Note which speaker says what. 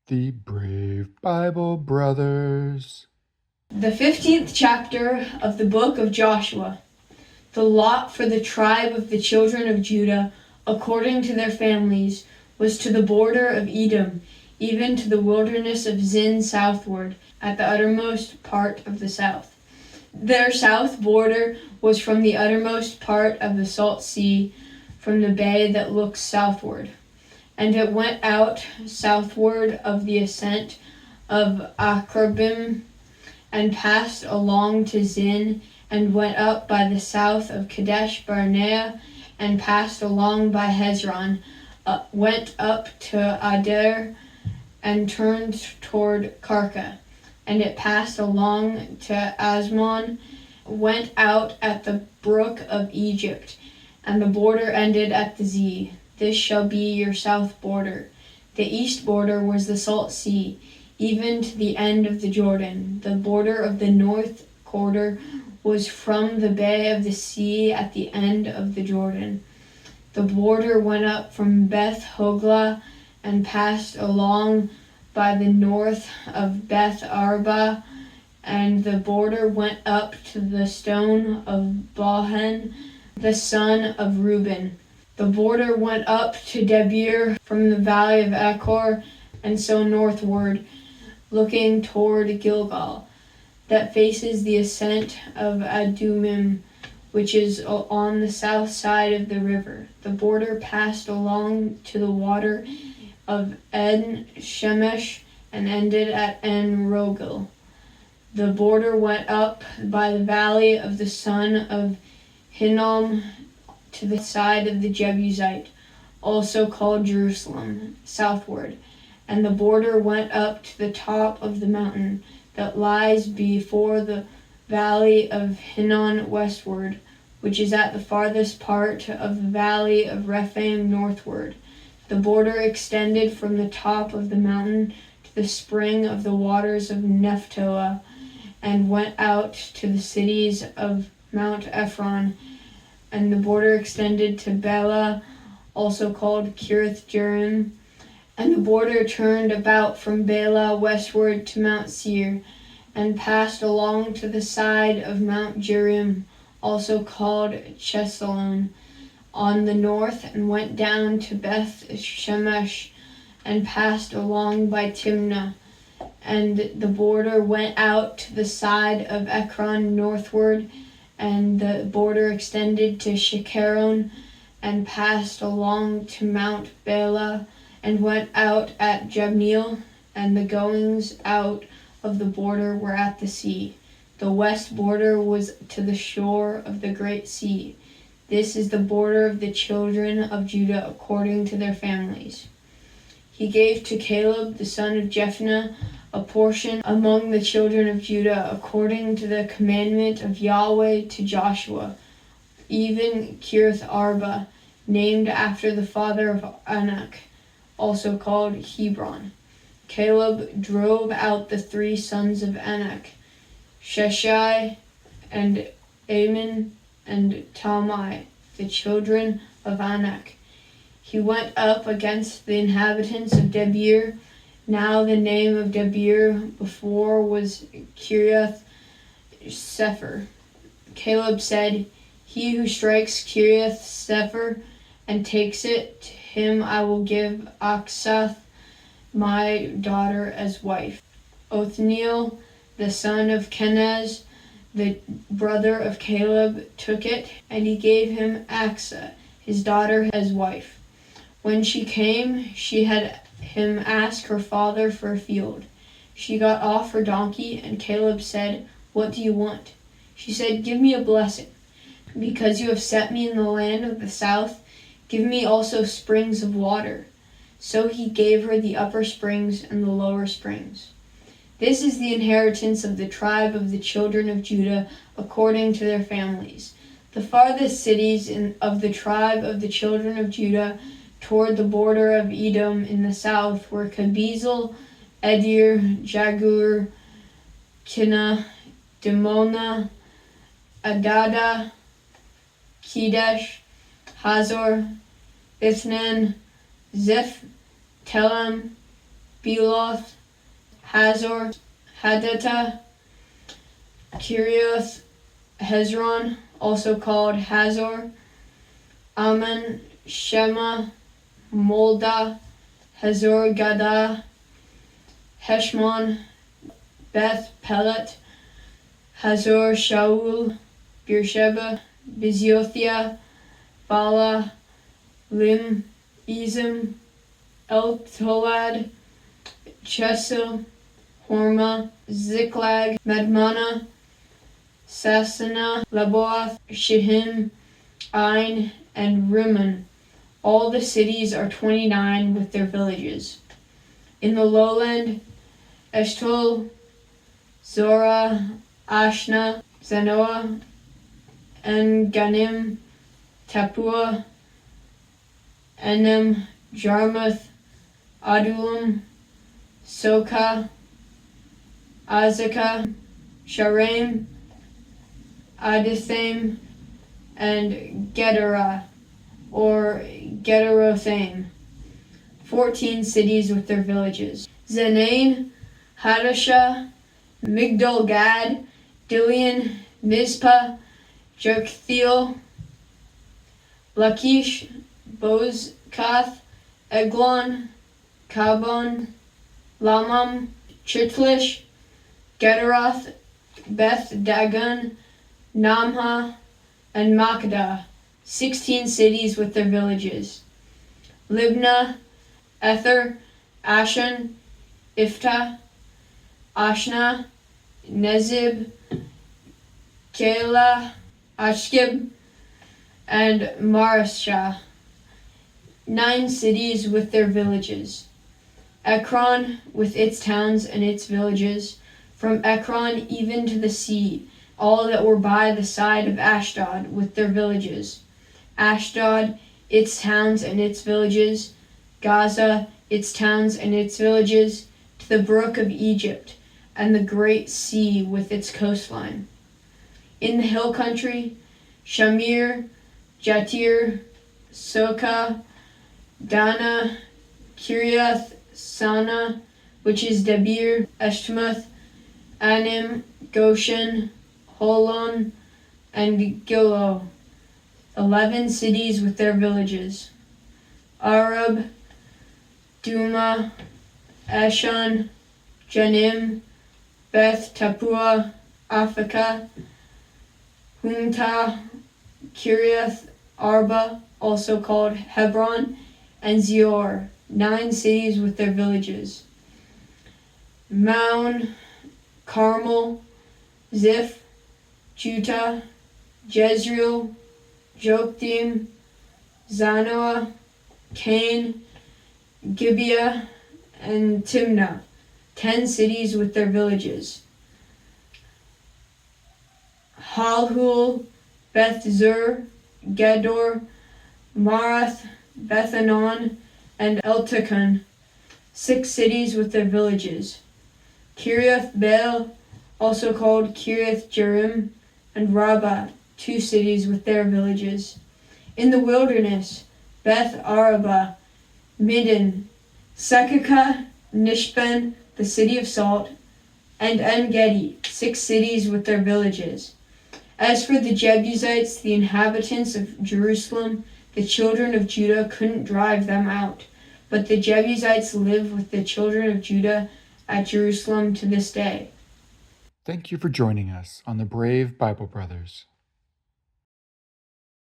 Speaker 1: The Brave Bible Brothers.
Speaker 2: The 15th chapter of the book of Joshua. The lot for the tribe of the children of Judah, according to their families, was to the border of Edom, even to the wilderness of Zin southward, at the uttermost part of the south. Their south border was from the uttermost part of the Salt Sea, from the bay that looks southward. And it went out southward of the ascent of Akrabim, and passed along to Zin, and went up by the south of Kadesh Barnea, and passed along by Hezron, went up to Adair, and turned toward Karka. And it passed along to Asmon, went out at the brook of Egypt, and the border ended at the Zee. This shall be your south border. The east border was the Salt Sea, even to the end of the Jordan. The border of the north quarter was from the bay of the sea at the end of the Jordan. The border went up from Beth Hoglah and passed along by the north of Beth Arba, and the border went up to the stone of Bohan, the son of Reuben. The border went up to Debir from the valley of Achor, and so northward, looking toward Gilgal, that faces the ascent of Adumim, which is on the south side of the river. The border passed along to the water of En Shemesh and ended at En Rogel. The border went up by the valley of the son of Hinnom to the side of the Jebusite, also called Jerusalem, southward. And the border went up to the top of the mountain that lies before the valley of Hinnom westward, which is at the farthest part of the valley of Rephaim northward. The border extended from the top of the mountain to the spring of the waters of Nephtoah, and went out to the cities of Mount Ephron. And the border extended to Bela, also called Kiriath Jearim. And the border turned about from Bela westward to Mount Seir, and passed along to the side of Mount Jearim, also called Chesalon, on the north, and went down to Beth Shemesh, and passed along by Timnah. And the border went out to the side of Ekron northward, and the border extended to Shekaron, and passed along to Mount Bela, and went out at Jabneel, and the goings out of the border were at the sea. The west border was to the shore of the great sea. This is the border of the children of Judah according to their families. He gave to Caleb the son of Jephunneh a portion among the children of Judah according to the commandment of Yahweh to Joshua, even Kiriath Arba, named after the father of Anak, also called Hebron. Caleb drove out the three sons of Anak, Sheshai and Ammon and Talmai, the children of Anak. He went up against the inhabitants of Debir. Now the name of Debir before was Kiriath Sepher. Caleb said, "He who strikes Kiriath Sepher and takes it, to him I will give Aksath, my daughter, as wife." Othniel, the son of Kenaz, the brother of Caleb, took it, and he gave him Aksa, his daughter, as wife. When she came, she had him ask her father for a field. She got off her donkey, and Caleb said, "What do you want?" She said, "Give me a blessing. Because you have set me in the land of the south, give me also springs of water." So he gave her the upper springs and the lower springs. This is the inheritance of the tribe of the children of Judah according to their families. The farthest cities of the tribe of the children of Judah toward the border of Edom in the south were Kabezel, Edir, Jagur, Kinah, Dimona, Adada, Kedesh, Hazor, Ithnan, Ziph, Telem, Beloth, Hazor, Hadattah, Kirioth, Hezron, also called Hazor, Ammon, Shema, Molda, Hazor Gadah, Heshmon, Beth Pelet, Hazor Shaul, Beersheba, Biziothia, Bala, Lim, Ezim, El-Tolad, Chesil, Horma, Ziklag, Madmana, Sassana, Leboath, Shihim, Ain, and Rimmon. All the cities are 29 with their villages. In the lowland, Eshtaol, Zorah, Ashna, Zanoah, En-Ganim, Tapua, Enem, Jarmuth, Adullam, Soka, Azekah, Shaaraim, Adithaim, and Gederah, or Gederothaim. 14 cities with their villages. Zenain, Hadashah, Migdal Gad, Dilian, Mizpah, Joktheel, Lachish, Bozkath, Eglon, Kabon, Lamam, Chitlish, Gederoth, Beth Dagon, Namha, and Makkedah, 16 cities with their villages. Libnah, Ether, Ashan, Iftah, Ashna, Nezib, Keilah, Ashkib, and Mareshah, 9 cities with their villages. Ekron with its towns and its villages, from Ekron even to the sea, all that were by the side of Ashdod with their villages. Ashdod, its towns and its villages. Gaza, its towns and its villages, to the brook of Egypt, and the great sea with its coastline. In the hill country, Shamir, Jatir, Soka, Dana, Kiriath, Sana, which is Debir, Eshtamoth, Anim, Goshen, Holon, and Gilo, 11 cities with their villages. Arab, Duma, Ashan, Janim, Beth Tapua, Afekah, Humta, Kiriath Arba, also called Hebron, and Zior, 9 cities with their villages. Maon, Carmel, Ziph, Judah, Jezreel, Jokthim, Zanoah, Cain, Gibeah, and Timnah, 10 cities with their villages. Halhul, Beth Zur, Gedor, Marath, Bethanon, and Eltekon, 6 cities with their villages. Kiriath Baal, also called Kiriath Jearim, and Rabbah, 2 cities with their villages. In the wilderness, Beth Arabah, Middin, Sekakah, Nishben, the city of salt, and En-Gedi, 6 cities with their villages. As for the Jebusites, the inhabitants of Jerusalem, the children of Judah couldn't drive them out, but the Jebusites live with the children of Judah at Jerusalem to this day.
Speaker 1: Thank you for joining us on the Brave Bible Brothers.